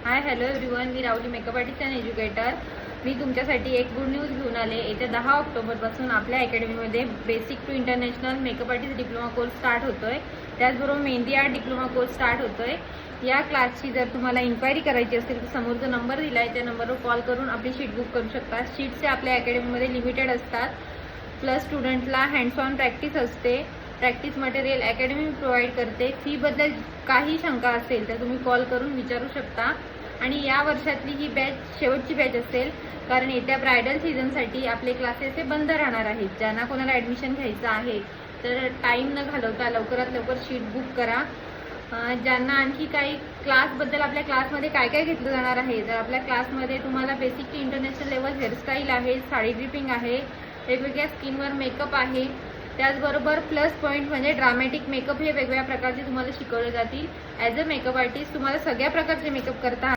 हाय hello everyone, मी Rahuli makeup artist and educator. मी तुमच्यासाठी एक गुड न्यूज घेऊन आले। येत्या 10 ऑक्टोबरपासून आपल्या अकॅडमीमध्ये basic to international makeup artist diploma course start होतोय। त्याचबरोबर mehndi art diploma course start होतोय। या क्लासची जर तुम्हाला इन्क्वायरी करायची असेल तर समोर जो नंबर दिला आहे त्या नंबरवर कॉल करून आपली शीट बुक करू शकता। शीट्सचे आपल्या अकॅडमीमध्ये लिमिटेड असतात, प्लस स्टुडंटला हँड्स ऑन प्रॅक्टिस असते। प्रॅक्टिस मटेरियल अकॅडमी प्रोव्हाइड करते। फी बद्दल काही शंका असेल तर तुम्ही कॉल करून विचारू शकता। आणि या वर्षातली ही बॅच शेवटची बॅच असेल, कारण येत्या ब्रायडल सीझनसाठी आपले क्लासेस हे बंद राहणार आहेत। ज्यांना कोणाला ॲडमिशन घ्यायचं आहे तर टाईम न घालवता लवकरात लवकर शीट बुक करा। ज्यांना आणखी काही क्लासबद्दल आपल्या क्लासमध्ये काय काय घेतलं जाणार आहे, तर आपल्या क्लासमध्ये तुम्हाला basic to international level hairstyle आहे, साडी ड्रिपिंग आहे, वेगवेगळ्या स्किनवर मेकअप आहे। त्याचबरोबर प्लस पॉईंट म्हणजे ड्रामॅटिक मेकअप हे वेगवेगळ्या प्रकारचे तुम्हाला शिकवले जातील। ॲज अ मेकअप आर्टिस्ट तुम्हाला सगळ्या प्रकारचे मेकअप करता